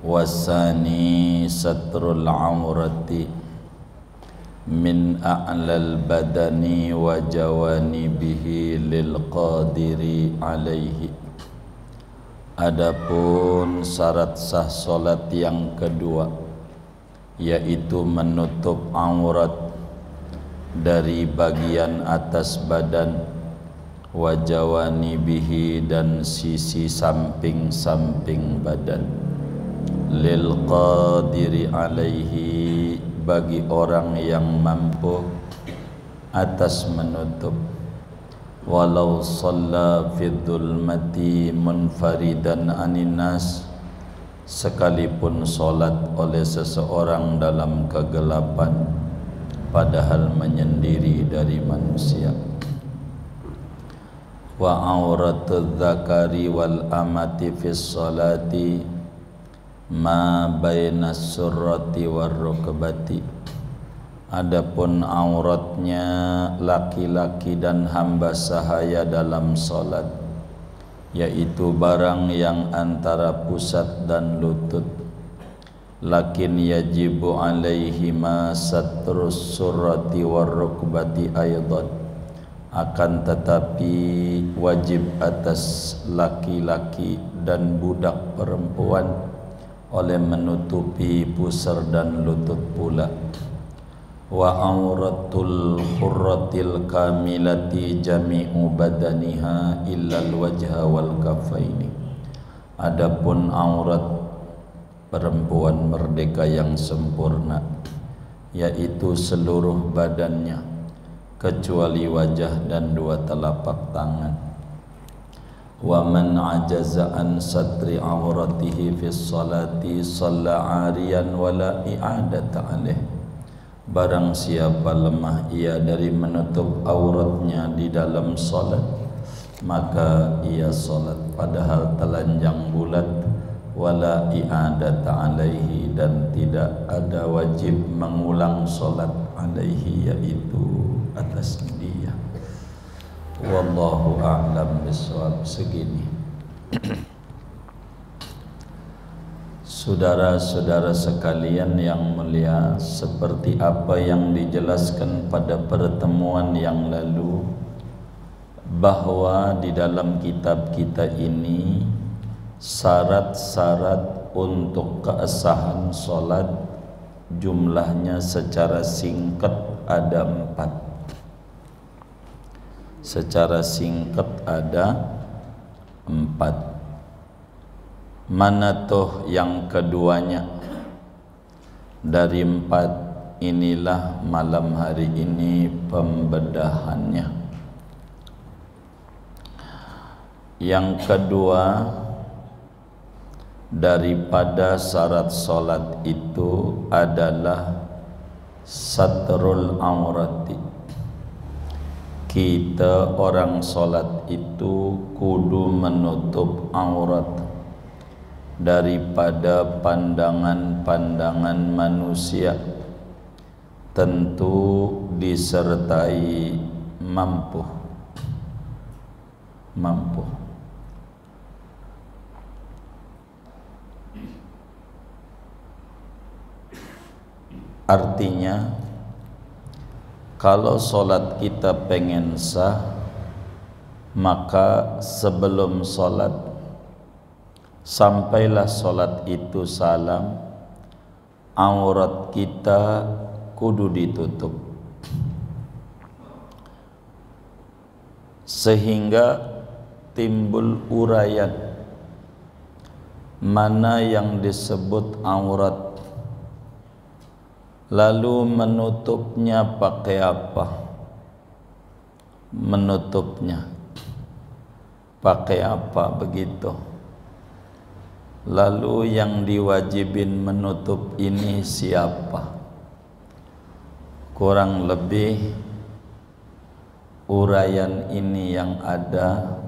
wasani satrul aurati min a'lal badani wa jawanibihi lil qadiri alaihi. Adapun syarat sah solat yang kedua, yaitu menutup aurat dari bagian atas badan, wa jawanibihi dan sisi samping-samping badan, lil qadiri alaihi bagi orang yang mampu atas menutup, walau shalla fi dhulmati munfaridan anin nas, sekalipun solat oleh seseorang dalam kegelapan padahal menyendiri dari manusia. Wa auratul dzakari wal amati fis salati ma baina surrati war rukbati. Adapun auratnya laki-laki dan hamba sahaya dalam salat, yaitu barang yang antara pusat dan lutut. Lakin yajibu alaihi ma satrus surrati war rukbati aidan, akan tetapi wajib atas laki-laki dan budak perempuan oleh menutupi pusar dan lutut pula. Wa auratul hurratil kamilati jami'u badaniha illal wajha wal kafaini. Adapun aurat perempuan merdeka yang sempurna, yaitu seluruh badannya kecuali wajah dan dua telapak tangan. Wa man ajaza an satri auratihi fis salati shalla 'ariyan wala i'adata alaih. Barang siapa lemah ia dari menutup auratnya di dalam salat, maka ia salat padahal telanjang bulat, wala i'adata alaihi dan tidak ada wajib mengulang salat alaihi, yaitu atas dia. Wallahu a'lam bishawab. Segini saudara-saudara sekalian yang mulia, seperti apa yang dijelaskan pada pertemuan yang lalu, bahwa di dalam kitab kita ini syarat-syarat untuk keabsahan solat jumlahnya secara singkat ada 4. Secara singkat ada 4. Mana toh yang keduanya? Dari 4 inilah malam hari ini pembedahannya. Yang kedua daripada syarat solat itu adalah satrul aurati. Kita orang solat itu kudu menutup aurat daripada pandangan-pandangan manusia, tentu disertai mampu. Artinya, kalau solat kita pengen sah, maka sebelum solat, sampailah solat itu salam, aurat kita kudu ditutup, sehingga timbul uraian mana yang disebut aurat, lalu menutupnya pakai apa, menutupnya pakai apa, begitu. Lalu yang diwajibin menutup ini siapa? Kurang lebih uraian ini yang ada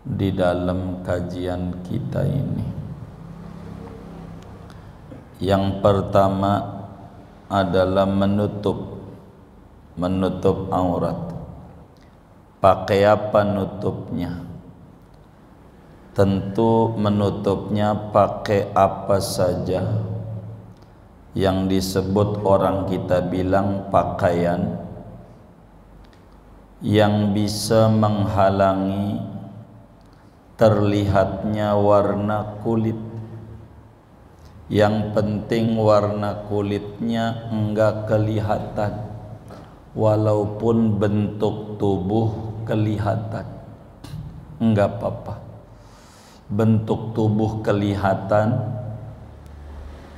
di dalam kajian kita ini. Yang pertama adalah menutup aurat. Pakai apa nutupnya? tentu menutupnya pakai apa saja yang disebut orang kita bilang pakaian yang bisa menghalangi terlihatnya warna kulit. Yang penting warna kulitnya enggak kelihatan, walaupun bentuk tubuh kelihatan, enggak apa-apa. Bentuk tubuh kelihatan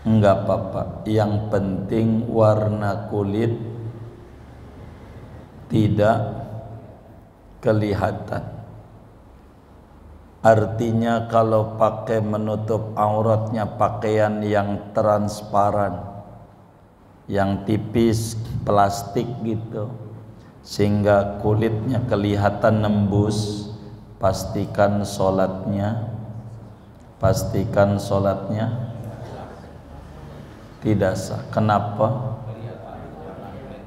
enggak apa-apa, yang penting warna kulit tidak kelihatan. Artinya kalau pakai menutup auratnya pakaian yang transparan, yang tipis, plastik gitu, sehingga kulitnya kelihatan nembus, pastikan sholatnya tidak sah. Kenapa?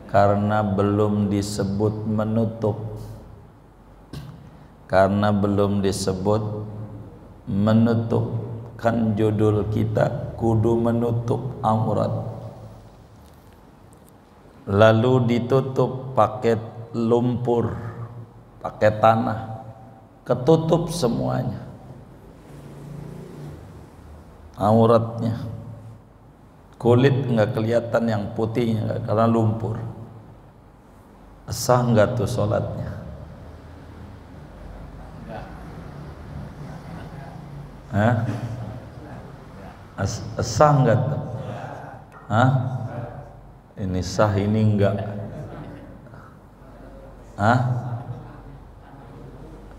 Karena belum disebut menutup. Karena belum disebut menutup. Kan judul kita kudu menutup aurat. Lalu ditutup pakai lumpur, pakai tanah, ketutup semuanya auratnya. Kulit enggak kelihatan, yang putihnya enggak, karena lumpur. Sah enggak tuh sholatnya? Sah enggak tuh? Ini sah, ini enggak.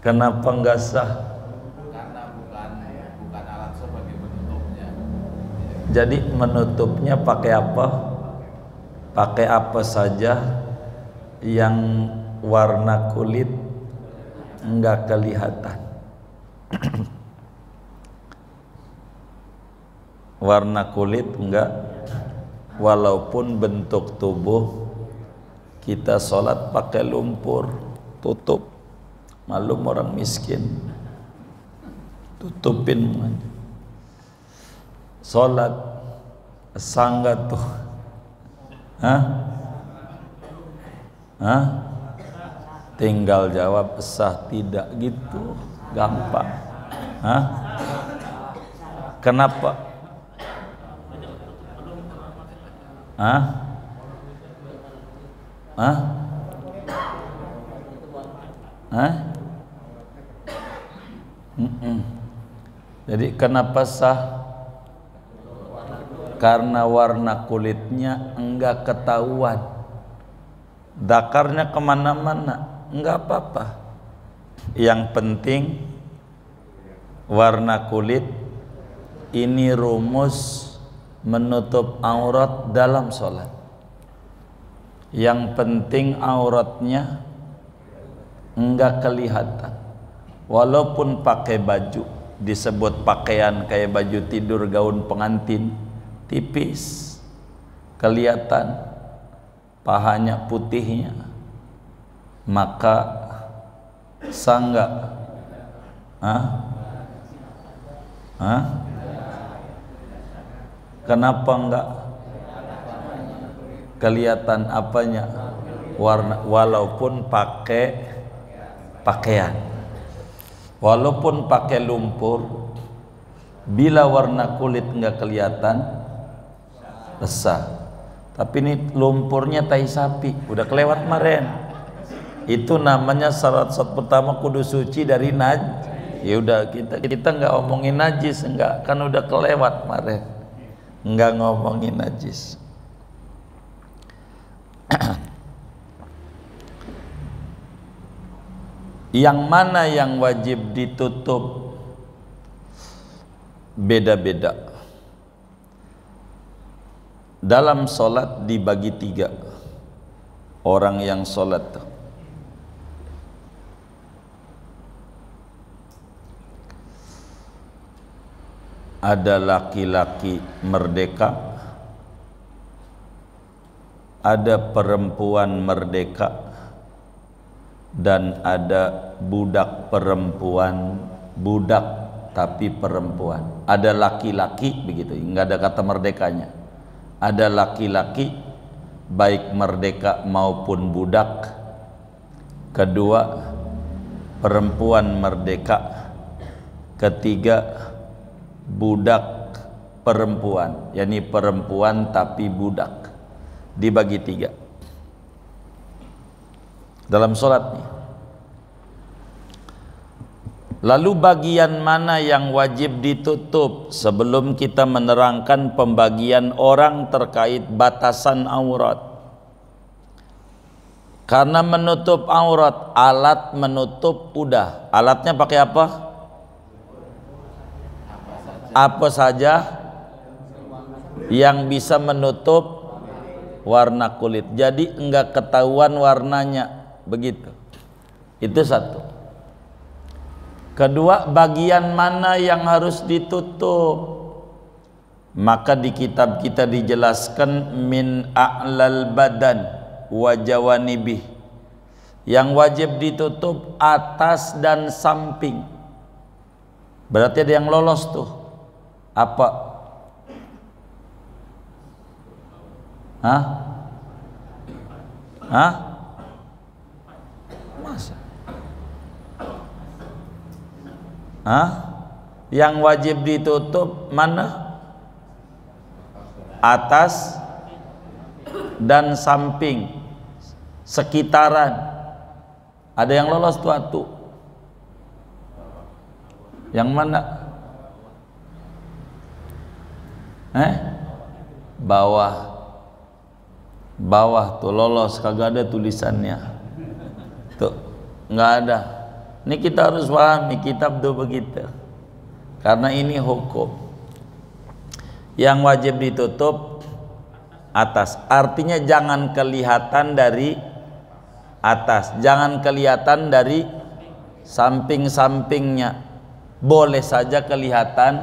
Kenapa enggak sah? Karena bukan alat sebagai penutupnya. Jadi menutupnya pakai apa? Pakai apa saja yang warna kulit enggak kelihatan. Warna kulit enggak, walaupun bentuk tubuh. Kita sholat pakai lumpur, tutup. Malum orang miskin, tutupin sholat. Sangga tuh? Tinggal jawab sah tidak gitu, gampang. Kenapa? Jadi kenapa sah? Karena warna kulitnya enggak ketahuan, dakarnya kemana-mana, enggak apa-apa. Yang penting warna kulit. Ini rumus menutup aurat dalam sholat. Yang penting auratnya enggak kelihatan, walaupun pakai baju, disebut pakaian kayak baju tidur, gaun pengantin, tipis, kelihatan pahanya, putihnya, maka sah enggak? Kenapa enggak kelihatan apanya? Warna, walaupun pakai pakaian, walaupun pakai lumpur, bila warna kulit enggak kelihatan, sah. Tapi ini lumpurnya tai sapi, udah kelewat kemarin. Itu namanya syarat pertama kudu suci dari najis. Ya udah, kita enggak ngomongin najis, enggak, kan udah kelewat kemarin. Enggak ngomongin najis. Yang mana yang wajib ditutup beda-beda. Dalam sholat dibagi 3 orang yang sholat. Ada laki-laki merdeka, ada perempuan merdeka, dan ada budak perempuan, budak tapi perempuan. Ada laki-laki begitu, nggak ada kata merdekanya. Ada laki-laki baik merdeka maupun budak. Kedua, perempuan merdeka. Ketiga, budak perempuan, yakni perempuan tapi budak. Dibagi 3 dalam sholat nih. Lalu bagian mana yang wajib ditutup? Sebelum kita menerangkan pembagian orang terkait batasan aurat. Karena menutup aurat, alat menutup udah. Alatnya pakai apa? Apa saja yang bisa menutup warna kulit. Jadi enggak ketahuan warnanya, begitu. Itu satu. Kedua, bagian mana yang harus ditutup? Maka di kitab kita dijelaskan min a'lal badan wa jawanibih. Yang wajib ditutup atas dan samping. Berarti ada yang lolos tuh. Apa? Hah? Hah? Masa? Hah? Yang wajib ditutup mana? Atas dan samping, sekitaran. Ada yang lolos tuh atu. Yang mana? Bawah. Bawah tuh lolos, kagak ada tulisannya. Tuh, nggak ada. Ini kita harus pahami kitab tuh begitu. Karena ini hukum. Yang wajib ditutup atas. Artinya jangan kelihatan dari atas, jangan kelihatan dari samping-sampingnya. Boleh saja kelihatan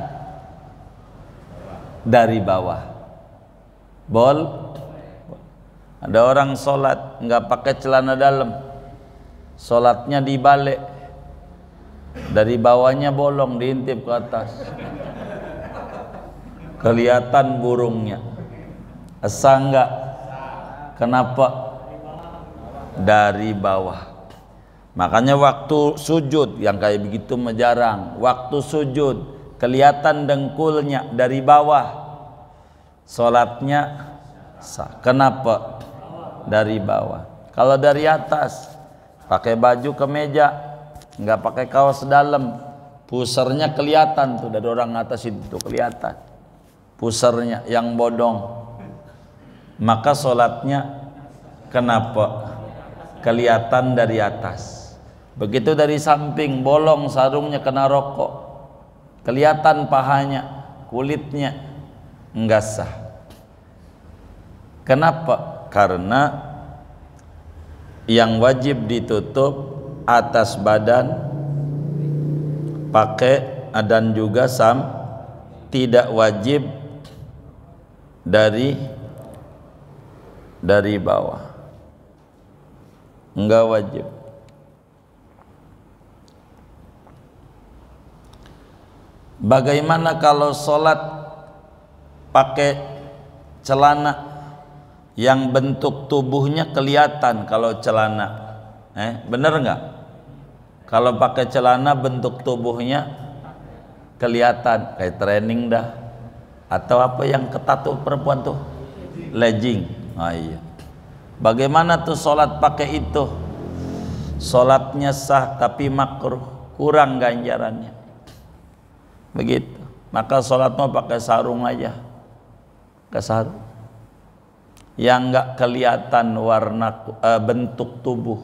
dari bawah. Ada orang sholat nggak pakai celana dalam, sholatnya dibalik, dari bawahnya bolong diintip ke atas, kelihatan burungnya. Asa enggak? Kenapa? Dari bawah. Makanya waktu sujud yang kayak begitu jarang. Waktu sujud kelihatan dengkulnya dari bawah, sholatnya sah. Kenapa? Dari bawah. Kalau dari atas, pakai baju kemeja, nggak pakai kaos dalam, pusernya kelihatan tuh, dari orang atas itu tuh kelihatan pusernya yang bodong. Maka sholatnya kenapa? Kelihatan dari atas. Begitu dari samping, bolong sarungnya kena rokok, kelihatan pahanya, kulitnya, enggak sah. Kenapa? Karena yang wajib ditutup atas badan pakai dan juga tidak wajib dari bawah, enggak wajib. Bagaimana kalau sholat pakai celana yang bentuk tubuhnya kelihatan? Kalau celana, bener nggak? Kalau pakai celana bentuk tubuhnya kelihatan, kayak training dah, atau apa yang ketat tuh perempuan tuh, legging. Iya. Bagaimana tuh sholat pakai itu? Sholatnya sah tapi makruh, kurang ganjarannya. Begitu. Maka sholat mau pakai sarung aja, ke sarung yang nggak kelihatan warna bentuk tubuh.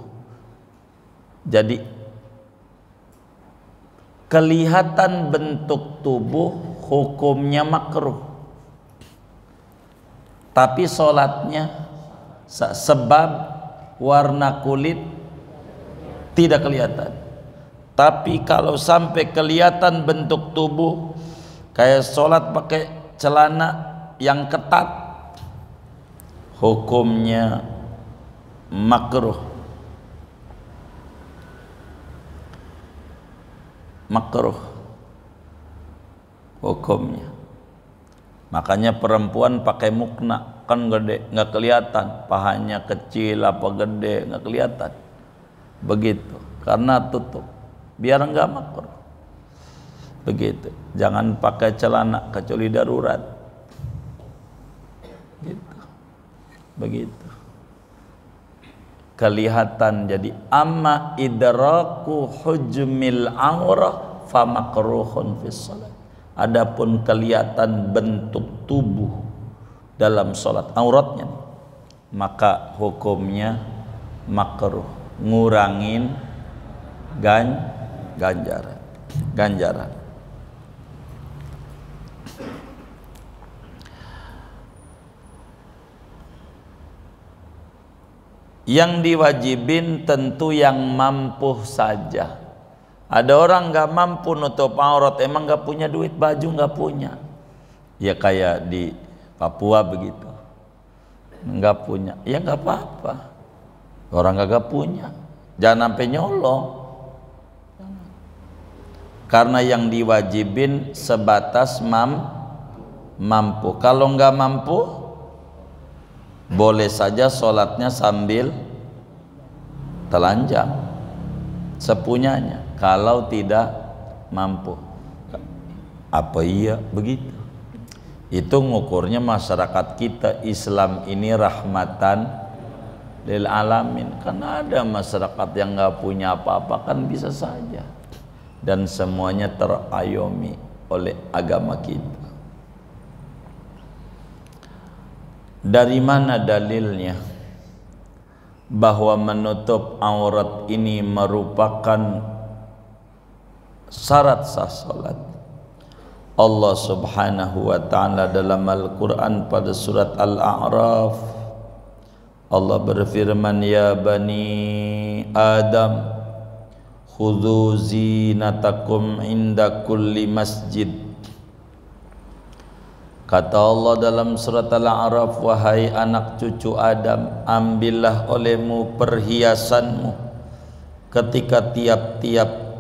Jadi kelihatan bentuk tubuh hukumnya makruh, tapi sholatnya sebab warna kulit tidak kelihatan. Tapi kalau sampai kelihatan bentuk tubuh, kayak sholat pakai celana yang ketat, hukumnya makruh. Makruh. hukumnya. Makanya perempuan pakai mukna, kan gede, nggak kelihatan, pahanya kecil apa gede nggak kelihatan, begitu, karena tutup, biar nggak makruh. Begitu, jangan pakai celana kecuali darurat, gitu, begitu. Kelihatan, jadi amma idraku hujmil aurah fa makruhun fis salat. Adapun kelihatan bentuk tubuh dalam salat auratnya, maka hukumnya makruh, ngurangin ganjaran. Yang diwajibin tentu yang mampu saja. Ada orang nggak mampu nutup aurat, emang nggak punya duit, baju nggak punya, ya kayak di Papua begitu, nggak punya, ya nggak apa-apa, orang nggak punya, jangan sampai nyolong, karena yang diwajibin sebatas mampu. Kalau nggak mampu, boleh saja sholatnya sambil telanjang sepunyanya. Kalau tidak mampu, apa iya begitu? Itu ngukurnya masyarakat kita Islam ini rahmatan lil alamin. Karena ada masyarakat yang nggak punya apa-apa, kan bisa saja, dan semuanya terayomi oleh agama kita. Dari mana dalilnya bahwa menutup aurat ini merupakan syarat sah salat? Allah Subhanahu wa ta'ala dalam Al-Quran pada surat Al-A'raf, Allah berfirman, ya bani Adam khudhu zinatakum inda kulli masjid. Kata Allah dalam surat Al-A'raf, wahai anak cucu Adam, ambillah olehmu perhiasanmu ketika tiap-tiap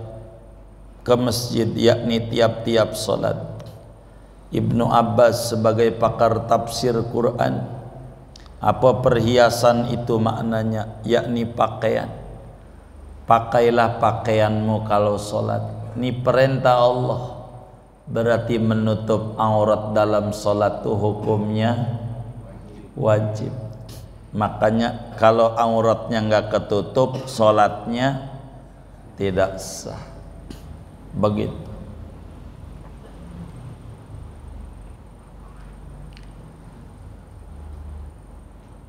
ke masjid, yakni tiap-tiap salat. Ibnu Abbas sebagai pakar tafsir Quran, apa perhiasan itu maknanya? Yakni pakaian. Pakailah pakaianmu kalau salat. Ini perintah Allah, berarti menutup aurat dalam salat itu hukumnya wajib. Makanya kalau auratnya nggak ketutup, salatnya tidak sah. Begitu.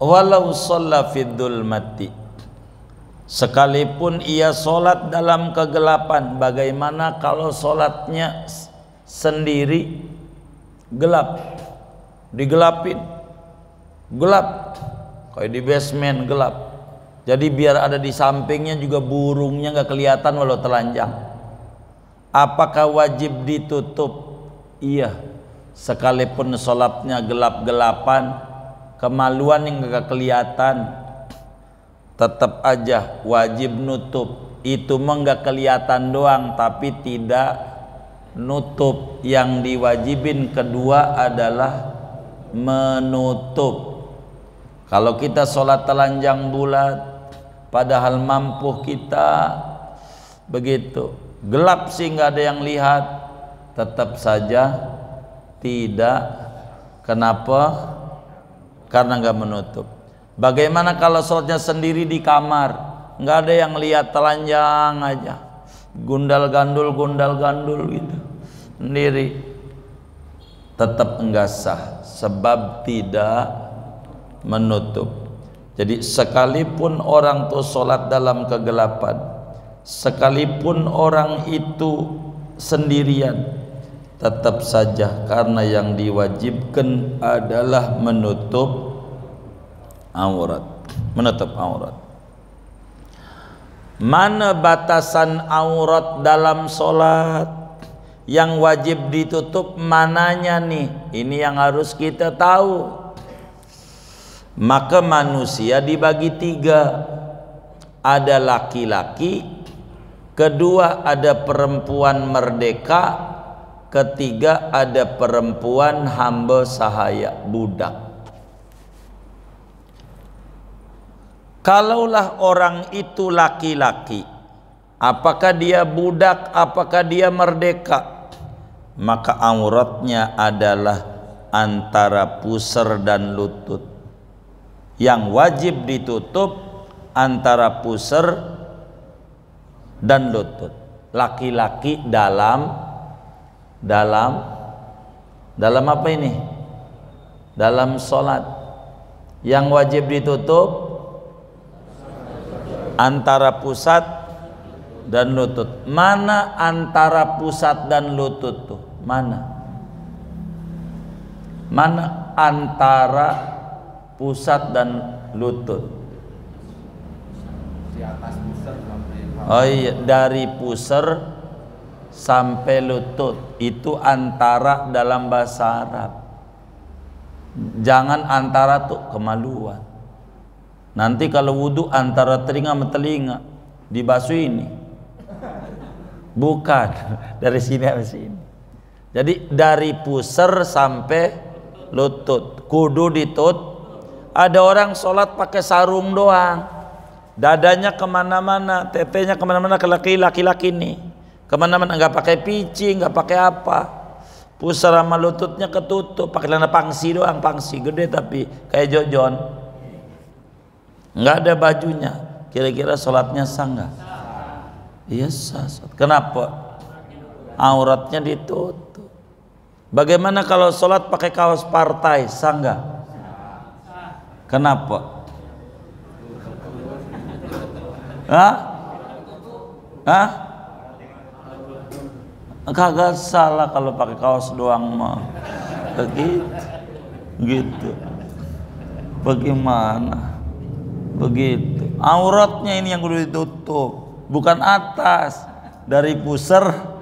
Walau shalla fid dzulmati, sekalipun ia sholat dalam kegelapan. Bagaimana kalau sholatnya sendiri gelap, digelapin, gelap, kayak di basement gelap, jadi biar ada di sampingnya juga burungnya nggak kelihatan walau telanjang. Apakah wajib ditutup? Iya, sekalipun sholatnya gelap-gelapan, kemaluan yang gak kelihatan, tetap aja wajib nutup. Itu mah gak kelihatan doang, tapi tidak nutup. Yang diwajibin kedua adalah menutup. Kalau kita sholat telanjang bulat, padahal mampu kita, begitu gelap sih nggak ada yang lihat, tetap saja tidak. Kenapa? Karena nggak menutup. Bagaimana kalau sholatnya sendiri di kamar, nggak ada yang lihat, telanjang aja, gundal gandul gitu sendiri, tetap enggak sah sebab tidak menutup. Jadi sekalipun orang tuh sholat dalam kegelapan, sekalipun orang itu sendirian, tetap saja karena yang diwajibkan adalah menutup aurat. Menutup aurat. Mana batasan aurat dalam sholat yang wajib ditutup, mananya nih? Ini yang harus kita tahu. Maka manusia dibagi tiga. Ada laki-laki, kedua ada perempuan merdeka, Ketiga, ada perempuan hamba sahaya, budak. Kalaulah orang itu laki-laki, apakah dia budak, apakah dia merdeka, maka auratnya adalah antara pusar dan lutut. Yang wajib ditutup antara pusar dan lutut. Laki-laki dalam apa ini? Dalam sholat. Yang wajib ditutup antara pusat dan lutut. Mana antara pusat dan lutut tuh? Mana antara pusat dan lutut? Di atas pusar sampai Oh iya, dari pusar sampai lutut itu antara dalam bahasa Arab. Jangan antara tuh, kemaluan. Nanti kalau wudhu antara telinga sama telinga dibasuh ini. Bukan dari sini sampai sini. Jadi dari pusar sampai lutut kudu ditut. Ada orang sholat pakai sarung doang, dadanya kemana-mana, tetenya kemana-mana. Laki-laki nih kemana-mana, nggak pakai pici, nggak pakai apa, pusar sama lututnya ketutup, pakai celana pangsi doang, pangsi gede tapi kayak jojon, nggak ada bajunya. Kira-kira sholatnya sah nggak? Iya sah. Kenapa? Auratnya ditutup. Bagaimana kalau sholat pakai kaos partai, sah nggak? Kenapa? Hah? Kagak salah kalau pakai kaos doang mah. Gitu. Bagaimana? Begitu. Auratnya ini yang kudu ditutup, bukan atas, dari pusar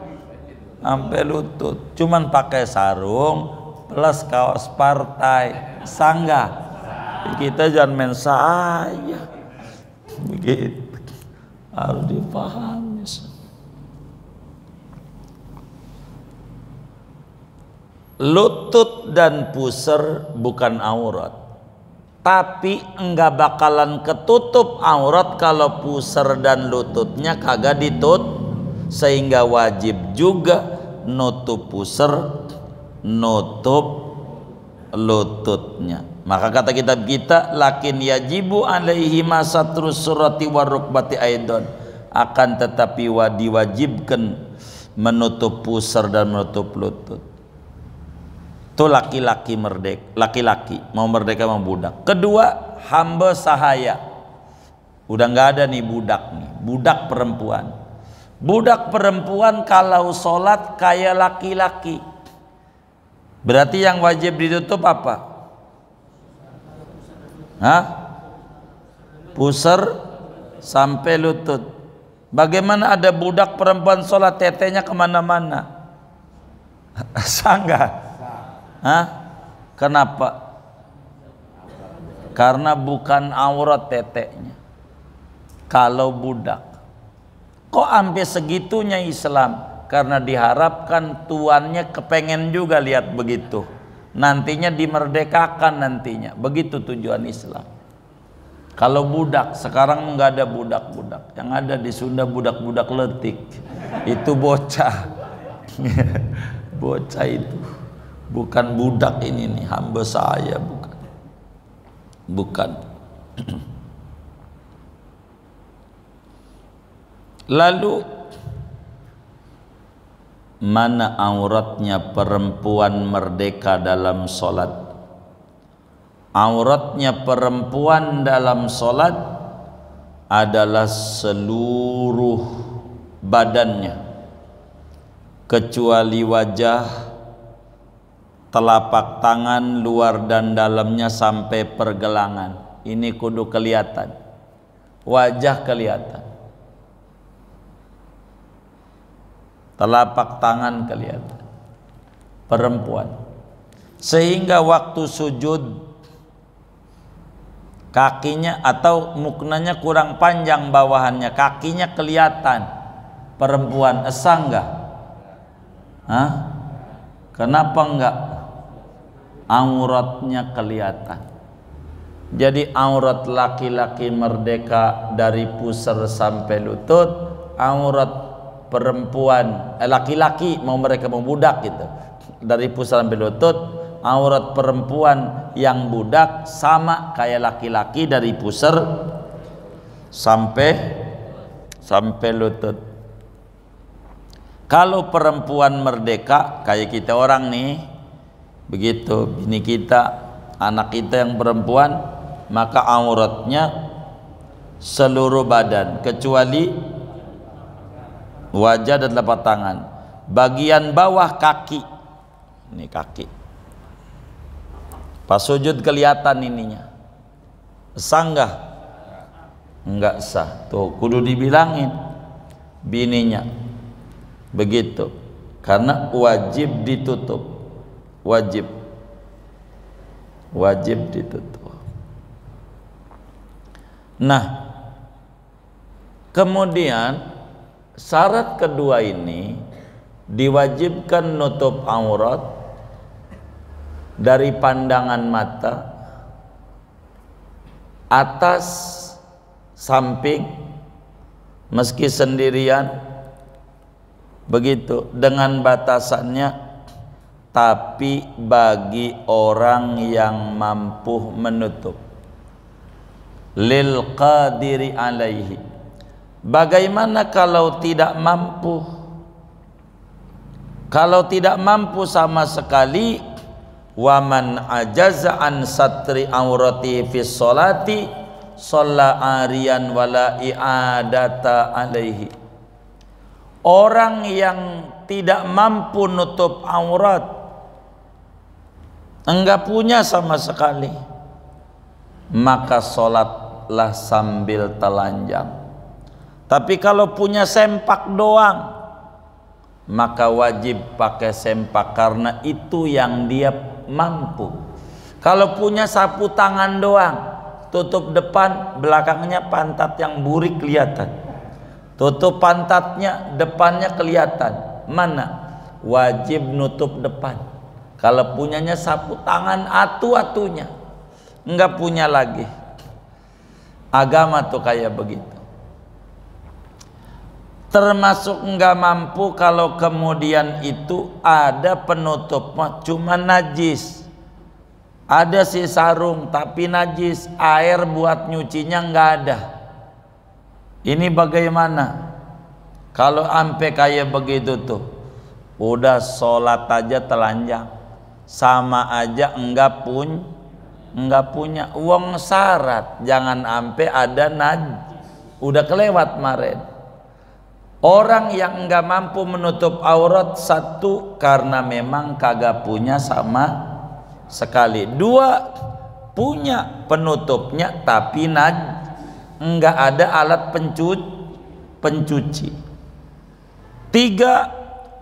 sampai lutut. Cuman pakai sarung plus kaos partai, sangga. Kita jangan main saya. Begitu. Harus dipahami. Lutut dan pusar bukan aurat, tapi enggak bakalan ketutup aurat kalau pusar dan lututnya kagak ditutup, sehingga wajib juga nutup pusar, nutup lututnya. Maka kata kitab kita, lakin yajibu alaihi masatrus surati warukbati aidon, akan tetapi diwajibkan menutup pusar dan menutup lutut. Itu laki-laki merdeka, laki-laki mau merdeka mau budak. Kedua, hamba sahaya. Udah nggak ada nih budak nih, budak perempuan. Budak perempuan kalau sholat kayak laki-laki. Berarti yang wajib ditutup apa? Pusar sampai lutut. Bagaimana ada budak perempuan sholat tetenya kemana-mana? Sangga? Kenapa? Karena bukan aurat teteknya. Kalau budak, kok sampai segitunya Islam? Karena diharapkan tuannya kepengen juga lihat begitu, nantinya dimerdekakan nantinya. Begitu tujuan Islam. Kalau budak, sekarang nggak ada budak-budak. Yang ada di Sunda budak-budak letik. Itu bocah. Bocah itu. Bukan budak ini nih, hamba saya bukan. Bukan. Lalu mana auratnya perempuan merdeka dalam sholat? Auratnya perempuan dalam sholat adalah seluruh badannya kecuali wajah, telapak tangan, luar dan dalamnya sampai pergelangan. Ini kudu kelihatan. Wajah kelihatan, telapak tangan kelihatan, perempuan. Sehingga waktu sujud kakinya atau muknanya kurang panjang bawahannya, kakinya kelihatan. Perempuan sah enggak? Kenapa enggak? Auratnya kelihatan. Jadi aurat laki-laki merdeka dari pusar sampai lutut, aurat perempuan laki-laki mau mereka mau budak gitu, dari pusar sampai lutut. Aurat perempuan yang budak sama kayak laki-laki dari pusar sampai lutut. Kalau perempuan merdeka kayak kita orang nih, begitu bini kita, anak kita yang perempuan, maka auratnya seluruh badan kecuali wajah dan telapak tangan. Bagian bawah kaki, ini kaki. Pas sujud kelihatan ininya. Sah enggak? Enggak sah. Tuh kudu dibilangin bininya. Begitu. Karena wajib ditutup. Wajib ditutup. Nah, kemudian syarat kedua ini diwajibkan nutup aurat dari pandangan mata, atas, samping, meski sendirian, begitu dengan batasannya, tapi bagi orang yang mampu menutup. Lil qadiri alaihi. Bagaimana kalau tidak mampu? Kalau tidak mampu sama sekali, waman ajaza an satri aurati fi sholati shalla ariyan wala i'adata alaihi. Orang yang tidak mampu nutup aurat, enggak punya sama sekali, maka sholatlah sambil telanjang. Tapi kalau punya sempak doang, maka wajib pakai sempak karena itu yang dia mampu. Kalau punya sapu tangan doang, tutup depan, belakangnya pantat yang burik kelihatan. Tutup pantatnya, depannya kelihatan. Mana? Wajib nutup depan. Kalau punyanya sapu tangan atu-atunya, enggak punya lagi. Agama tuh kayak begitu. Termasuk enggak mampu kalau kemudian itu ada penutup cuma najis. Ada si sarung tapi najis, air buat nyucinya enggak ada. Ini bagaimana? Kalau ampe kayak begitu tuh, udah sholat aja telanjang, sama aja enggak punya uang syarat. Jangan ampe ada udah kelewat kemarin. Orang yang enggak mampu menutup aurat, satu karena memang kagak punya sama sekali. Dua, punya penutupnya tapi enggak ada alat pencuci. Tiga,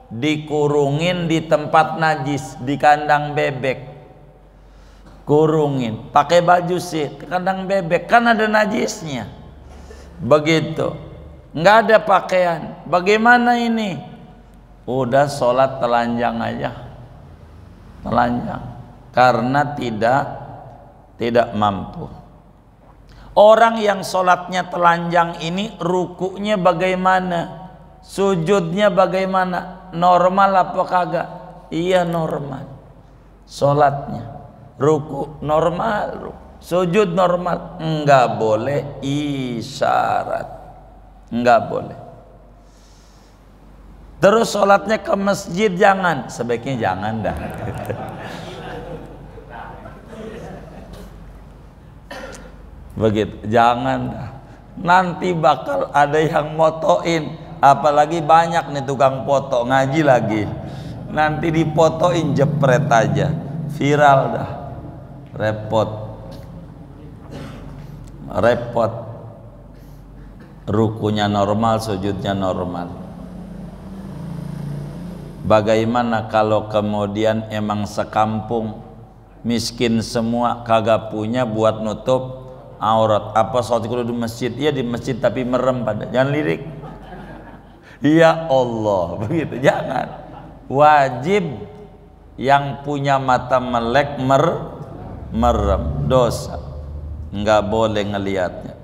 dikurungin di tempat najis, di kandang bebek. Kurungin, pakai baju sih, kandang bebek kan ada najisnya. Begitu. Enggak ada pakaian. Bagaimana ini? Udah sholat telanjang aja. Telanjang. Karena tidak mampu. Orang yang sholatnya telanjang ini rukuknya bagaimana? Sujudnya bagaimana? Normal apa kagak? Iya normal. Sholatnya ruku normal, sujud normal. Enggak boleh isyarat, enggak boleh. Terus sholatnya ke masjid jangan, sebaiknya jangan dah. Begitu, jangan dah. Nanti bakal ada yang motoin, apalagi banyak nih tukang foto ngaji lagi. Nanti dipotoin jepret aja, viral dah. Repot. Rukunya normal, sujudnya normal. Bagaimana kalau kemudian emang sekampung miskin semua, kagak punya buat nutup aurat? Apa sholat kudu di masjid? Iya di masjid tapi merem pada, jangan lirik. Ya Allah, begitu, jangan. Wajib yang punya mata melek merem, dosa, nggak boleh ngelihatnya.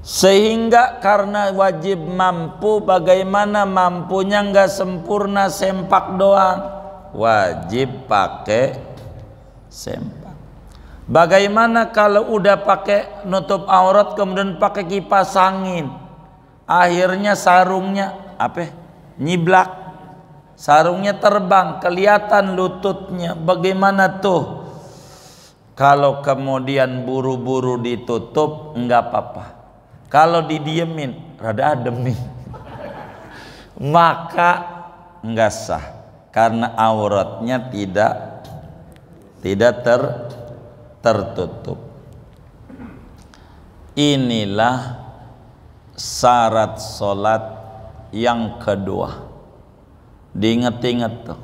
Sehingga karena wajib mampu, bagaimana mampunya nggak sempurna sempak doang, wajib pakai sempak. Bagaimana kalau udah pakai nutup aurat kemudian pakai kipas angin, akhirnya sarungnya nyiblak, sarungnya terbang, kelihatan lututnya, bagaimana tuh? Kalau kemudian buru-buru ditutup nggak apa-apa, kalau didiemin rada adem nih maka nggak sah karena auratnya tidak tertutup. Inilah syarat sholat yang kedua. Diinget-inget tuh,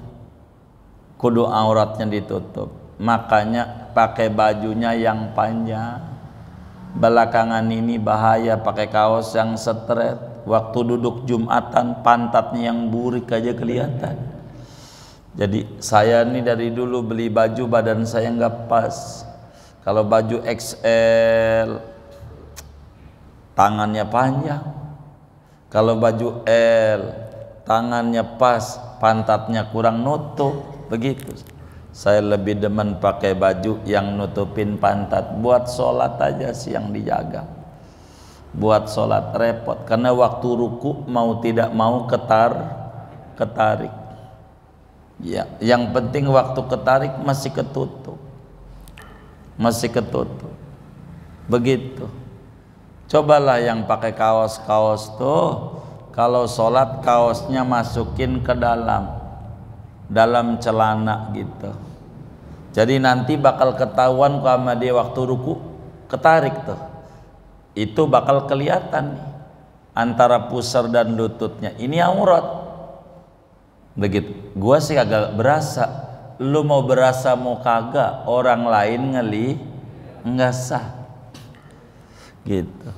kudu auratnya ditutup. Makanya pakai bajunya yang panjang. Belakangan ini bahaya pakai kaos yang straight. Waktu duduk Jumatan pantatnya yang burik aja kelihatan. Jadi saya ini dari dulu beli baju badan saya nggak pas. Kalau baju XL tangannya panjang. Kalau baju L tangannya pas, pantatnya kurang nutup. Begitu. Saya lebih demen pakai baju yang nutupin pantat. Buat sholat aja sih yang dijaga. Buat sholat repot. Karena waktu ruku mau tidak mau ketarik. Ya, yang penting waktu ketarik masih ketutup. Begitu. Cobalah yang pakai kaos-kaos tuh, kalau sholat kaosnya masukin ke dalam celana gitu. Jadi nanti bakal ketahuan sama dia waktu ruku ketarik tuh. Itu bakal kelihatan nih antara pusar dan lututnya. Ini aurat. Begitu. Gua sih agak berasa. Lu mau berasa mau kagak, orang lain nggak sah. Gitu.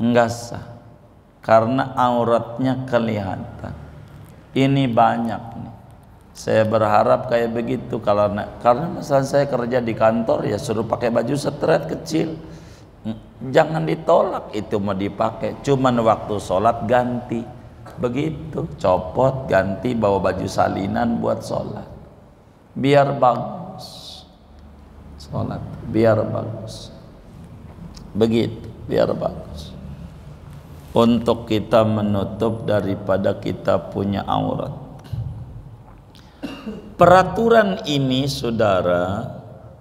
Nggak sah. Karena auratnya kelihatan. Ini banyak nih. Saya berharap kayak begitu karena misalnya saya kerja di kantor ya suruh pakai baju straight kecil. Jangan ditolak, itu mau dipakai. Cuman waktu sholat ganti. Begitu, copot, ganti, bawa baju salinan buat sholat. Biar bagus. Sholat, biar bagus. Begitu, biar bagus. Untuk kita menutup daripada kita punya aurat. Peraturan ini saudara,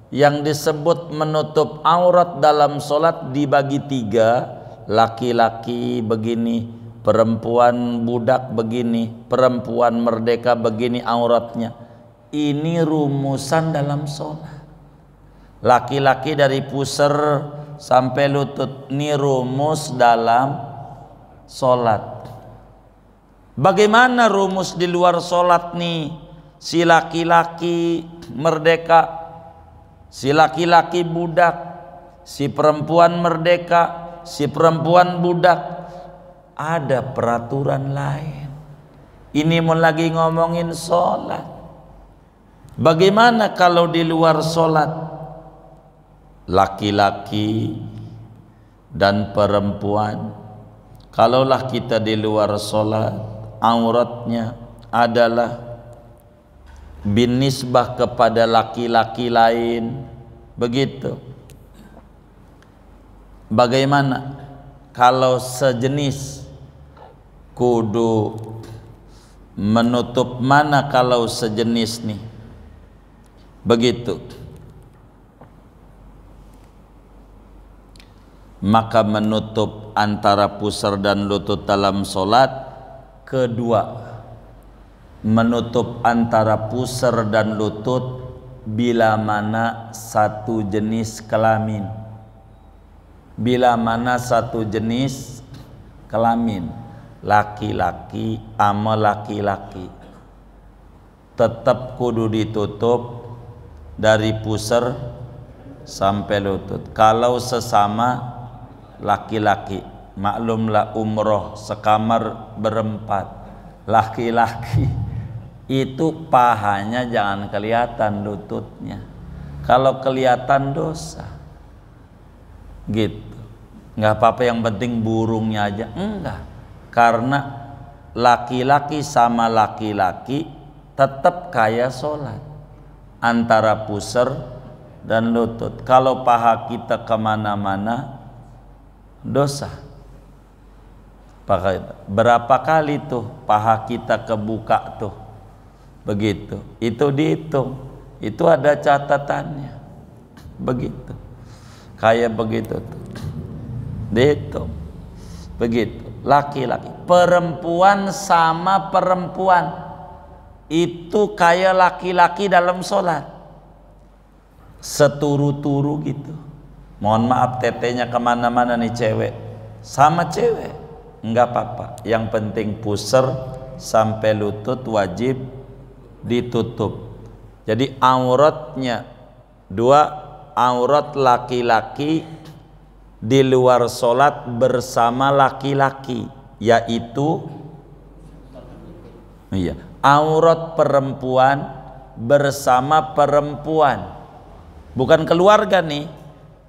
yang disebut menutup aurat dalam sholat dibagi 3. Laki-laki begini, perempuan budak begini, perempuan merdeka begini auratnya. Ini rumusan dalam sholat. Laki-laki dari pusar sampai lutut, ini rumus dalam sholat. Bagaimana rumus di luar sholat nih? Si laki-laki merdeka, si laki-laki budak, si perempuan merdeka, si perempuan budak. Ada peraturan lain. Ini mau lagi ngomongin sholat. Bagaimana kalau di luar sholat? Laki-laki dan perempuan. Kalaulah kita di luar sholat, auratnya adalah binisbah kepada laki-laki lain. Begitu. Bagaimana kalau sejenis? Kudu menutup mana kalau sejenis nih? Begitu. Maka menutup antara pusar dan lutut dalam sholat. Kedua, menutup antara pusar dan lutut bila mana satu jenis kelamin. Bila mana satu jenis kelamin, laki-laki sama laki-laki, tetap kudu ditutup dari pusar sampai lutut. Kalau sesama laki-laki, maklumlah umroh sekamar berempat, laki-laki Itu pahanya jangan kelihatan, lututnya. Kalau kelihatan dosa. Gitu. Nggak apa-apa, yang penting burungnya aja. Enggak. Karena laki-laki sama laki-laki tetap kaya sholat. Antara pusar dan lutut. Kalau paha kita kemana-mana, dosa. Berapa kali tuh paha kita kebuka tuh? Begitu. Itu dihitung. Itu ada catatannya. Begitu. Kayak begitu tuh. Dihitung. Begitu. Laki-laki. Perempuan sama perempuan. Itu kayak laki-laki dalam sholat. Seturu-turu gitu. Mohon maaf, tetenya kemana-mana nih cewek. Sama cewek. Enggak apa-apa. Yang penting pusar sampai lutut wajib ditutup. Jadi auratnya dua, aurat laki-laki di luar sholat bersama laki-laki, yaitu aurat perempuan bersama perempuan, bukan keluarga nih,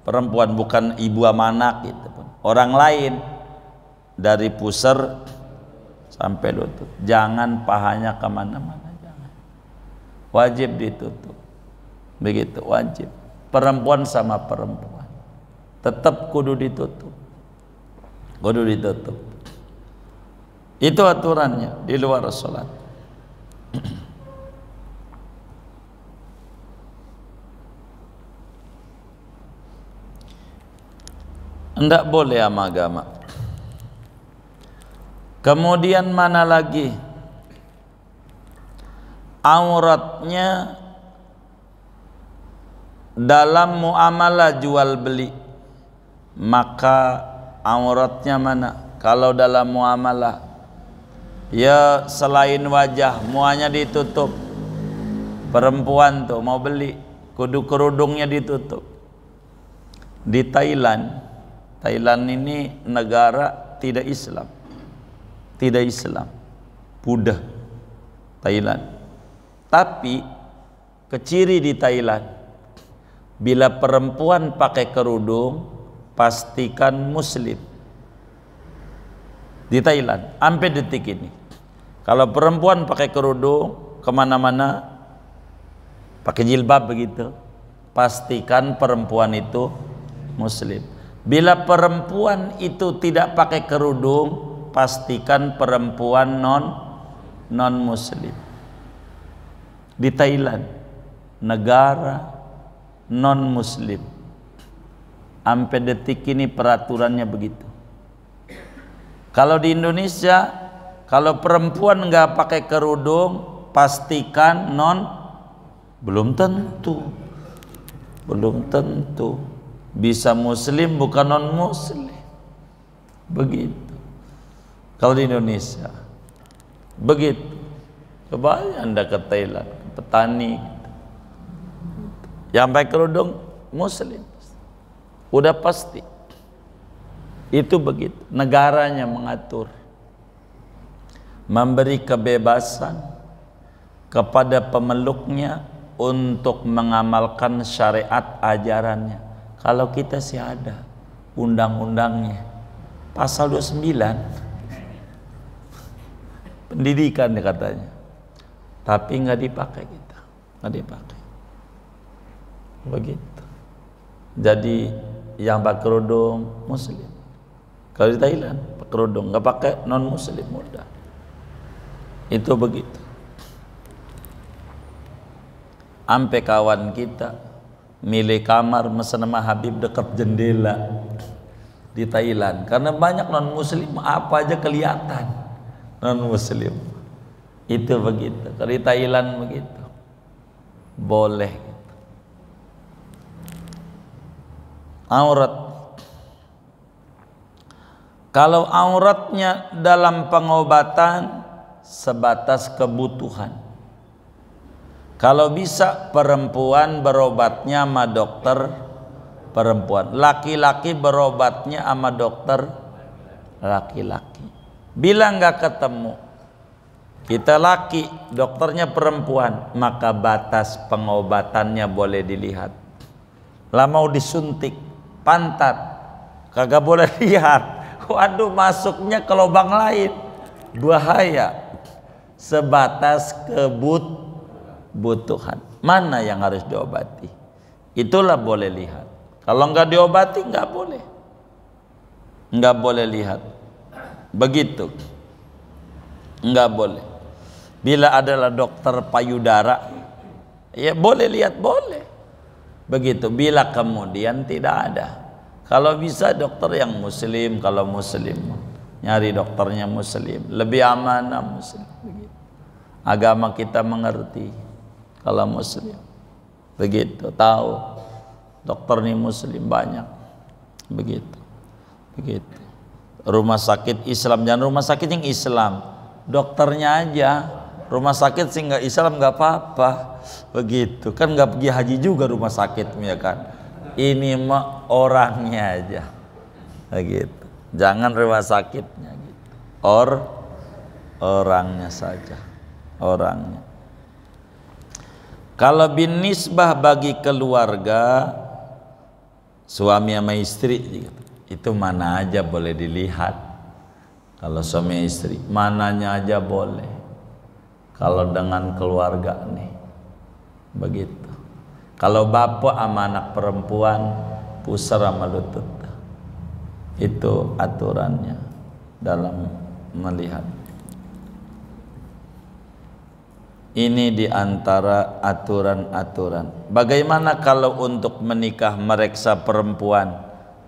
perempuan bukan ibu sama anak gitu, orang lain, dari pusar sampai lutut, jangan pahanya kemana-mana, jangan, wajib ditutup, begitu wajib, perempuan sama perempuan tetap kudu ditutup, kudu ditutup, itu aturannya di luar sholat. Enggak boleh sama agama. Kemudian mana lagi? Auratnya dalam muamalah jual beli. Maka auratnya mana? Kalau dalam muamalah, ya selain wajah muanya ditutup. Perempuan tuh mau beli, kudu kerudungnya ditutup. Di Thailand, Thailand ini negara tidak Islam, tidak Islam, Buddha Thailand. Tapi keciri di Thailand, bila perempuan pakai kerudung pastikan muslim. Di Thailand sampai detik ini, kalau perempuan pakai kerudung kemana-mana pakai jilbab begitu, pastikan perempuan itu muslim. Bila perempuan itu tidak pakai kerudung, pastikan perempuan non muslim. Di Thailand, negara non muslim, sampai detik ini peraturannya begitu. Kalau di Indonesia, kalau perempuan nggak pakai kerudung, pastikan belum tentu, belum tentu. Bisa muslim bukan non muslim, begitu. Kalau di Indonesia begitu. Coba Anda ke Thailand, ke petani yang pakai kerudung muslim, udah pasti. Itu begitu. Negaranya mengatur, memberi kebebasan kepada pemeluknya untuk mengamalkan syariat ajarannya. Kalau kita sih ada undang-undangnya, pasal 29, pendidikan ya katanya, tapi nggak dipakai kita, nggak dipakai. Begitu. Jadi yang pakai kerudung muslim. Kalau di Thailand pakai kerudung, nggak pakai non muslim mudah. Itu begitu. Ampe kawan kita milih kamar mesen sama Habib dekat jendela di Thailand, karena banyak non muslim, apa aja kelihatan non muslim. Itu begitu. Kalau di Thailand begitu, boleh gitu. Aurat, kalau auratnya dalam pengobatan sebatas kebutuhan. Kalau bisa perempuan berobatnya sama dokter perempuan, laki-laki berobatnya sama dokter laki-laki. Bila nggak ketemu, Kita laki, dokternya perempuan, maka batas pengobatannya boleh dilihat. Lah mau disuntik pantat, kagak boleh lihat. Waduh, masuknya ke lubang lain, bahaya. Sebatas kebutuhan. Mana yang harus diobati? Itulah boleh lihat. Kalau nggak diobati nggak boleh. Nggak boleh lihat. Begitu. Nggak boleh. Bila adalah dokter payudara, ya boleh lihat, boleh. Begitu. Bila kemudian tidak ada. Kalau bisa dokter yang muslim, kalau muslim nyari dokternya muslim, lebih amanah muslim. Begitu. Agama kita mengerti kalau muslim. Begitu, tahu dokter ini muslim banyak. Begitu. Begitu. Rumah sakit Islam, jangan rumah sakit yang Islam, dokternya aja. Rumah sakit sih nggak Islam nggak apa-apa. Begitu kan, nggak pergi haji juga rumah sakit, ya kan. Ini mah orangnya aja. Begitu. Jangan rumah sakitnya gitu. Orangnya saja. Orangnya. Kalau bin nisbah bagi keluarga, suami sama istri, itu mana aja boleh dilihat. Kalau suami istri, mananya aja boleh. Kalau dengan keluarga nih, begitu. Kalau bapak sama anak perempuan, pusar sama lutut. Itu aturannya dalam melihat. Ini diantara aturan-aturan. Bagaimana kalau untuk menikah mereksa perempuan,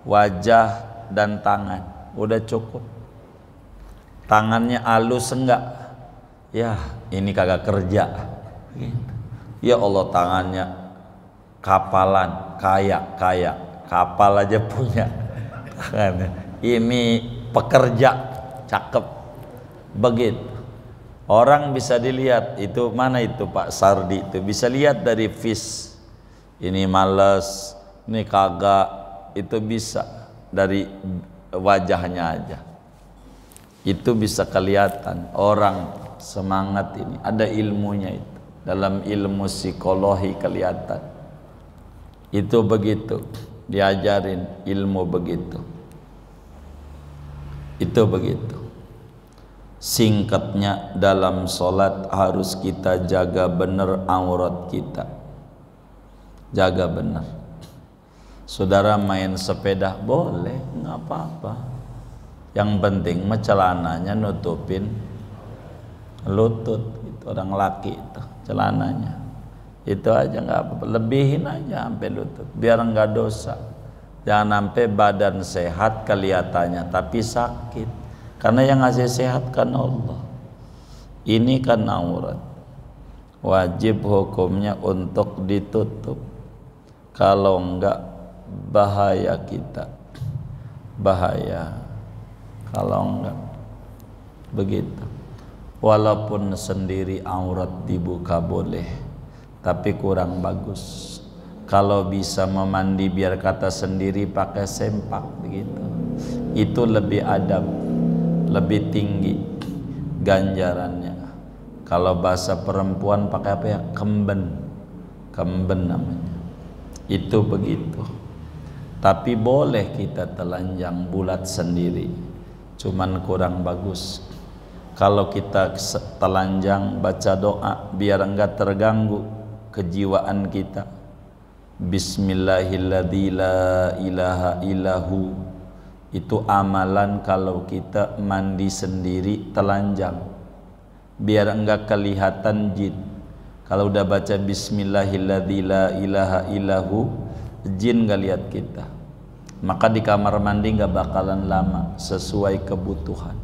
wajah dan tangan? Udah cukup. Tangannya halus enggak? Ya, ini kagak kerja. Ya Allah, tangannya kapalan, kaya, kapal aja punya. Ini pekerja, cakep. Begitu. Orang bisa dilihat, itu mana itu Pak Sardi, itu bisa lihat dari vis. Ini males, ini kagak, itu bisa dari wajahnya aja. Itu bisa kelihatan orang semangat ini, ada ilmunya itu. Dalam ilmu psikologi kelihatan. Itu begitu, diajarin ilmu begitu. Itu begitu. Singkatnya, dalam sholat harus kita jaga benar aurat kita. Jaga benar. Saudara main sepeda boleh, nggak apa-apa. Yang penting celananya nutupin lutut. Itu orang laki itu celananya. Itu aja nggak apa-apa. Lebihin aja sampai lutut, biar nggak dosa. Jangan sampai badan sehat kelihatannya tapi sakit. Karena yang ngasih sehat kan Allah. Ini kan aurat. Wajib hukumnya untuk ditutup. Kalau enggak, bahaya kita. Bahaya. Kalau enggak, begitu. Walaupun sendiri aurat dibuka boleh, tapi kurang bagus. Kalau bisa memandi biar kata sendiri pakai sempak begitu. Itu lebih adab, lebih tinggi ganjarannya. Kalau bahasa perempuan pakai apa ya? Kemben namanya. Itu begitu. Tapi boleh kita telanjang bulat sendiri, cuman kurang bagus. Kalau kita telanjang baca doa biar enggak terganggu kejiwaan kita. Bismillahilladzi la ilaha illahu. Itu amalan kalau kita mandi sendiri telanjang, biar enggak kelihatan jin. Kalau udah baca Bismillahilladzi la ilaha illahu, jin enggak lihat kita. Maka di kamar mandi enggak bakalan lama, sesuai kebutuhan.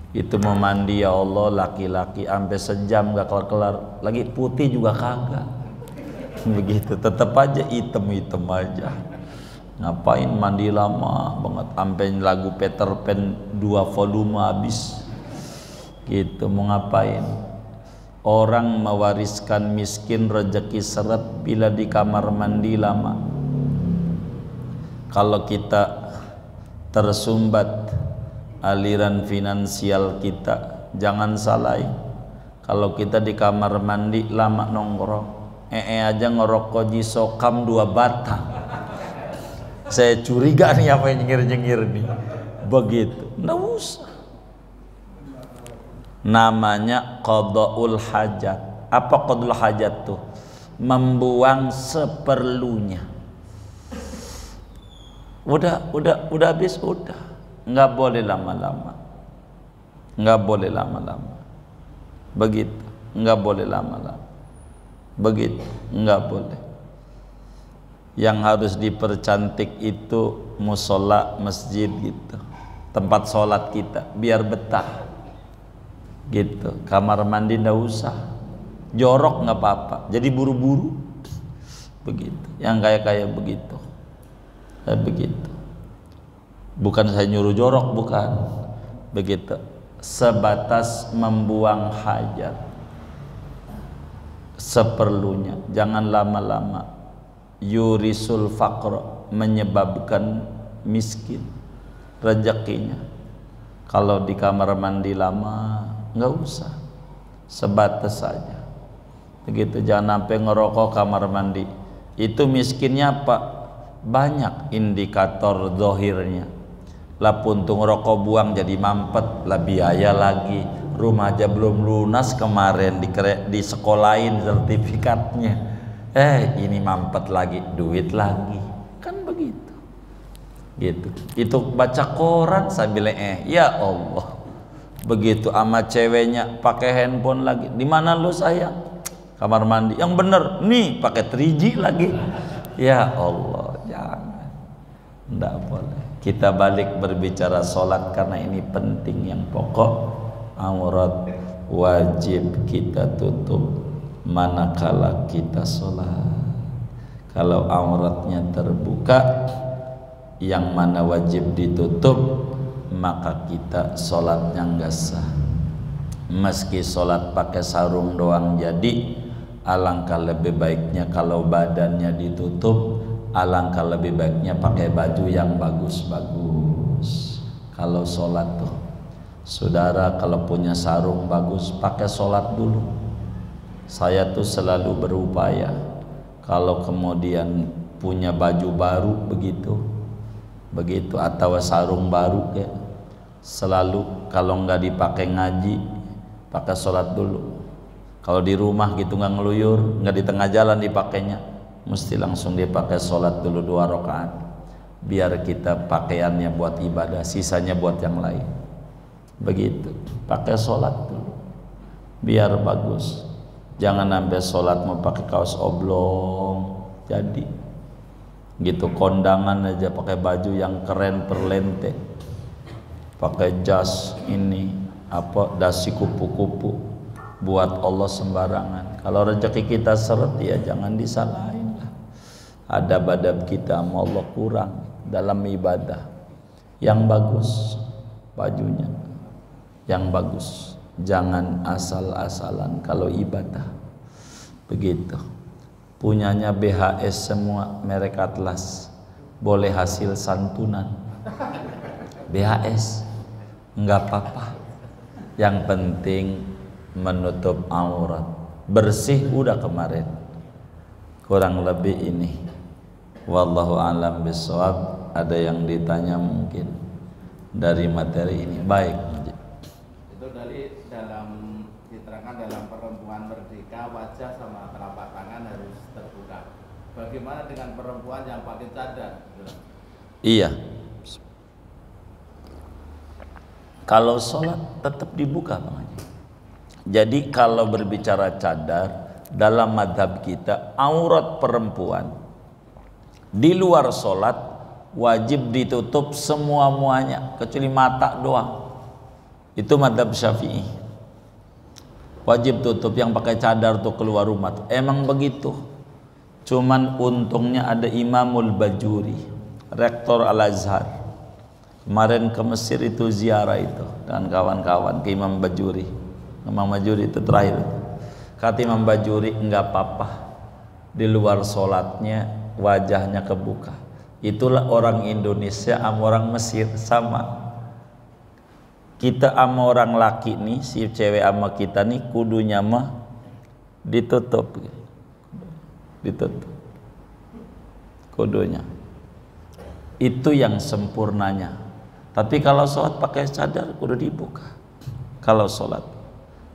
Itu mau mandi ya Allah, laki-laki sampai sejam enggak kelar-kelar, lagi putih juga kagak. Begitu, tetap aja hitam-hitam aja. Ngapain mandi lama banget sampai lagu Peter Pan 2 volume habis. Gitu, mau ngapain? Orang mewariskan miskin rezeki seret bila di kamar mandi lama. Kalau kita tersumbat aliran finansial kita, jangan salahin. Kalau kita di kamar mandi lama nongkrong, aja ngerokok jisokam 2 batang. Saya curiga nih apa yang nyengir-nyengir nih. Begitu, nggak usah. Namanya qadaul hajat. Apa qadaul hajat tuh? Membuang seperlunya. Udah habis, udah. Nggak boleh lama-lama. Nggak boleh lama-lama. Begitu, nggak boleh lama-lama. Begitu, nggak boleh. Yang harus dipercantik itu musola, masjid gitu, tempat sholat kita, biar betah gitu. Kamar mandi ndak usah, jorok nggak apa-apa, jadi buru-buru begitu. Yang kayak begitu, begitu. Bukan saya nyuruh jorok, bukan begitu. Sebatas membuang hajat seperlunya, jangan lama-lama. Yurisul faqr, menyebabkan miskin rezekinya. Kalau di kamar mandi lama, nggak usah, sebatas saja begitu. Jangan sampai ngerokok kamar mandi. Itu miskinnya apa? Banyak indikator zahirnya. Lah puntung rokok buang jadi mampet, lah biaya lagi, rumah aja belum lunas kemarin di sekolahin sertifikatnya, ini mampet lagi, duit lagi, kan begitu gitu. Itu baca koran sambil ya Allah, begitu. Ama ceweknya pakai handphone lagi, di mana lu sayang? Kamar mandi. Yang bener nih pakai 3G lagi, ya Allah, jangan, nggak boleh. Kita balik berbicara sholat karena ini penting, yang pokok. Aurat wajib kita tutup manakala kita sholat. Kalau auratnya terbuka, yang mana wajib ditutup, maka kita sholatnya nggak sah. Meski sholat pakai sarung doang jadi, alangkah lebih baiknya kalau badannya ditutup. Alangkah lebih baiknya pakai baju yang bagus-bagus. Kalau sholat tuh, saudara, kalau punya sarung bagus, pakai sholat dulu. Saya tuh selalu berupaya, kalau kemudian punya baju baru begitu atau sarung baru, kayak selalu kalau nggak dipakai ngaji, pakai sholat dulu. Kalau di rumah gitu nggak ngeluyur, nggak di tengah jalan dipakainya, mesti langsung dipakai sholat dulu 2 rakaat, biar kita pakaiannya buat ibadah, sisanya buat yang lain. Begitu, pakai sholat dulu biar bagus. Jangan sampai sholat mau pakai kaos oblong jadi gitu. Kondangan aja pakai baju yang keren perlente, pakai jas ini apa, dasi kupu-kupu, buat Allah sembarangan. Kalau rezeki kita seret, ya jangan disalahin lah. Adab-adab kita sama Allah kurang dalam ibadah. Yang bagus bajunya, yang bagus, jangan asal-asalan kalau ibadah begitu. Punyanya BHS semua, merek Atlas, boleh hasil santunan. BHS nggak apa-apa, yang penting menutup aurat, bersih udah kemarin. Kurang lebih ini, wallahu alam bisawab. Ada yang ditanya mungkin dari materi ini. Baik, itu dari diterangkan dalam perempuan merdeka, wajah sama telapak tangan harus terbuka. Bagaimana dengan perempuan yang pakai cadar? Iya, kalau sholat tetap dibuka, Bang Haji. Jadi kalau berbicara cadar, dalam madhab kita, aurat perempuan di luar sholat wajib ditutup semua-muanya kecuali mata doang. Itu madhab Syafi'i, wajib tutup. Yang pakai cadar tuh keluar rumah tuh emang begitu. Cuman untungnya ada Imamul Bajuri, rektor Al-Azhar, kemarin ke Mesir itu ziarah itu dengan kawan-kawan ke Imam Bajuri. Imam Bajuri itu terakhir, kata Imam Bajuri enggak apa-apa di luar sholatnya wajahnya kebuka. Itulah orang Indonesia sama orang Mesir sama. Kita sama orang laki nih, si cewek sama kita nih kudunya mah ditutup, kudunya. Itu yang sempurnanya. Tapi kalau sholat pakai cadar kudu dibuka. Kalau sholat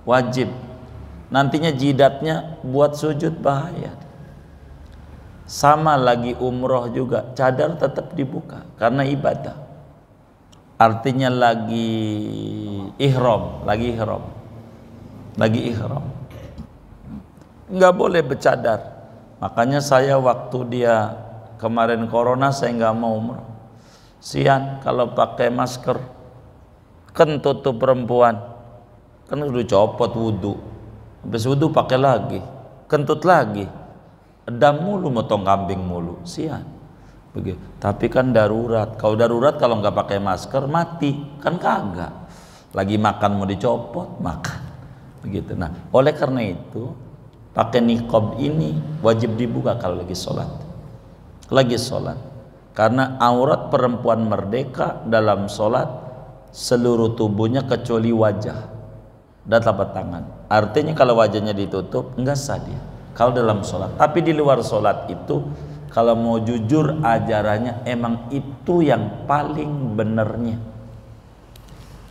wajib. Nantinya jidatnya buat sujud bahaya. Sama lagi umroh juga, cadar tetap dibuka karena ibadah. Artinya lagi ihram. Nggak boleh bercadar. Makanya saya waktu dia kemarin corona saya nggak mau umroh. Sian kalau pakai masker, kan tutup perempuan, kan udah copot wudhu, habis wudhu pakai lagi, kentut lagi, edam mulu, motong kambing mulu, sian. Begitu. Tapi kan darurat. Kalau darurat kalau nggak pakai masker mati, kan kagak. Lagi makan mau dicopot, makan. Begitu. Nah, oleh karena itu pakai niqab ini wajib dibuka kalau lagi sholat. Karena aurat perempuan merdeka dalam sholat seluruh tubuhnya kecuali wajah dan telapak tangan. Artinya kalau wajahnya ditutup enggak sah dia kalau dalam sholat. Tapi di luar sholat itu kalau mau jujur ajarannya emang itu yang paling benernya.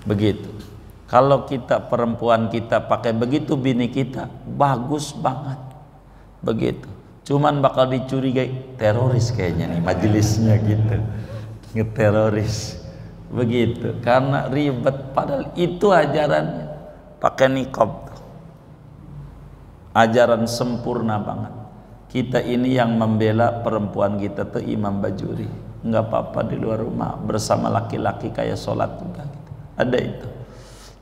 Begitu. Kalau kita perempuan kita pakai begitu, bini kita bagus banget. Begitu. Cuman bakal dicurigai teroris kayaknya nih majelisnya gitu. Ngeteroris. Begitu. Karena ribet, padahal itu ajarannya. Pakai niqab. Ajaran sempurna banget. Kita ini yang membela perempuan kita tuh Imam Bajuri. Enggak apa-apa di luar rumah bersama laki-laki kayak sholat juga gitu. Ada itu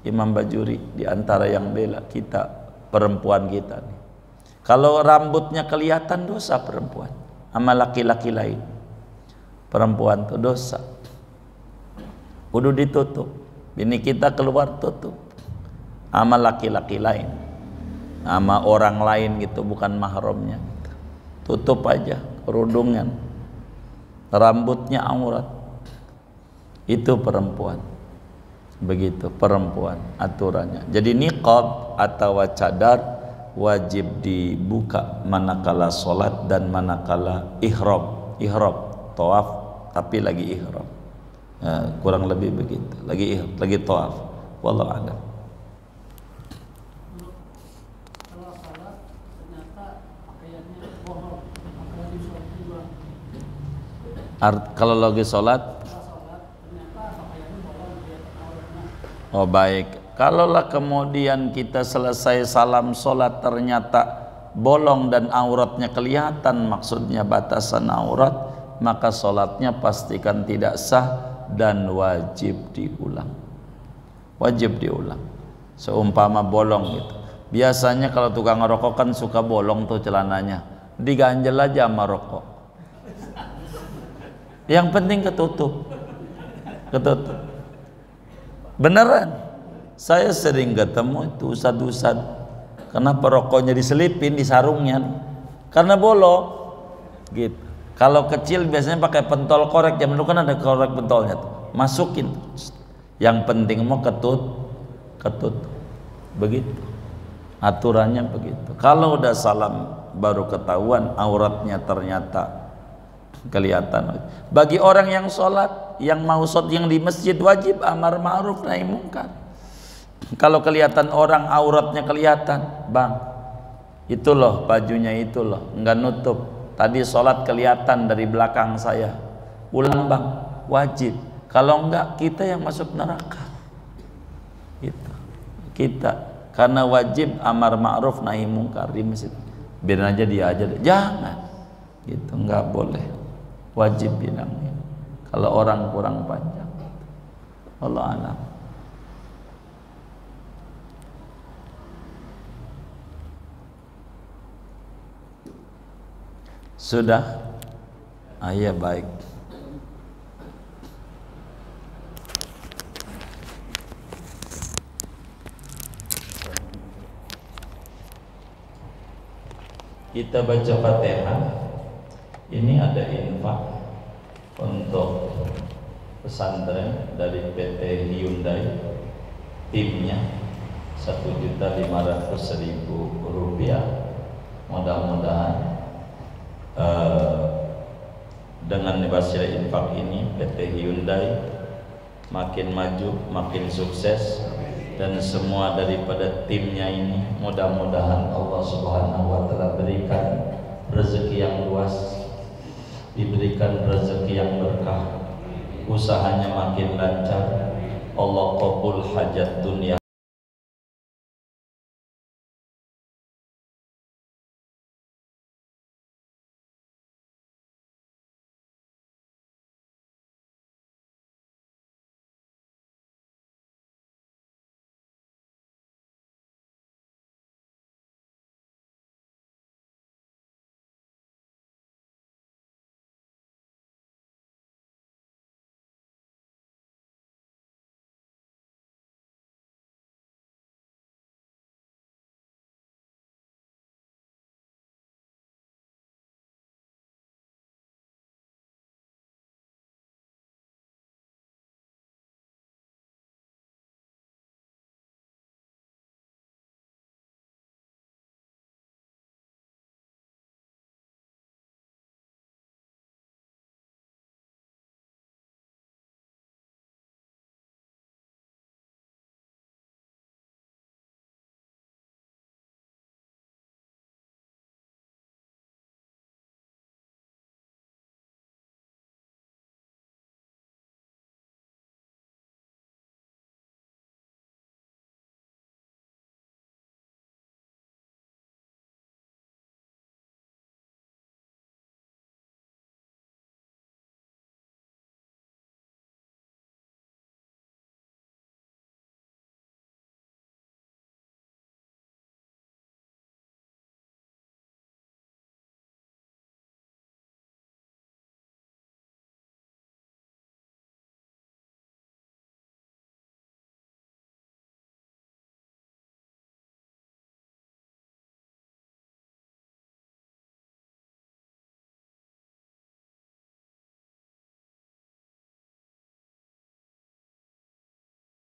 Imam Bajuri di antara yang bela kita perempuan kita nih. Kalau rambutnya kelihatan dosa perempuan sama laki-laki lain. Perempuan tuh dosa. Kudu ditutup. Bini kita keluar tutup. Sama laki-laki lain. Sama orang lain gitu bukan mahramnya. Tutup aja kerudungan, rambutnya aurat. Itu perempuan. Begitu perempuan aturannya. Jadi niqab atau cadar wajib dibuka manakala sholat dan manakala ihram. Tawaf tapi lagi ihram. Kurang lebih begitu. Lagi tawaf. Wallahu a'lam. Kalau lagi sholat, oh baik. Kalaulah kemudian kita selesai salam sholat ternyata bolong dan auratnya kelihatan, maksudnya batasan aurat, maka sholatnya pastikan tidak sah dan wajib diulang. Wajib diulang. Seumpama bolong gitu. Biasanya kalau tukang rokok kan suka bolong tuh celananya, diganjel aja sama rokok. Yang penting ketutup. Beneran. Saya sering ketemu itu ustad-ustad. Kenapa rokoknya diselipin di sarungnya? Karena bolong. Gitu. Kalau kecil biasanya pakai pentol korek. Zaman dulu kan ada korek pentolnya tuh. Masukin. Yang penting mau ketut. Begitu. Aturannya begitu. Kalau udah salam baru ketahuan auratnya ternyata kelihatan. Bagi orang yang sholat, yang mau sholat yang di masjid wajib amar ma'ruf nahi munkar. Kalau kelihatan orang auratnya kelihatan, bang, itu loh bajunya itu loh, enggak nutup. Tadi sholat kelihatan dari belakang saya. Ulang bang, wajib. Kalau enggak kita yang masuk neraka. Gitu. Kita karena wajib amar ma'ruf nahi munkar di masjid. Biar aja dia aja, jangan. Gitu enggak boleh. Wajib bilangnya kalau orang kurang panjang. Allah alam. Sudah? Ya baik. Kita baca Fatihah. Ini ada infak untuk pesantren dari PT Hyundai timnya Rp1.500.000. Mudah-mudahan dengan wasilah infak ini PT Hyundai makin maju, makin sukses, dan semua daripada timnya ini mudah-mudahan Allah Subhanahu wa Ta'ala berikan rezeki yang luas, diberikan rezeki yang berkah, usahanya makin lancar, Allah qabul hajat dunia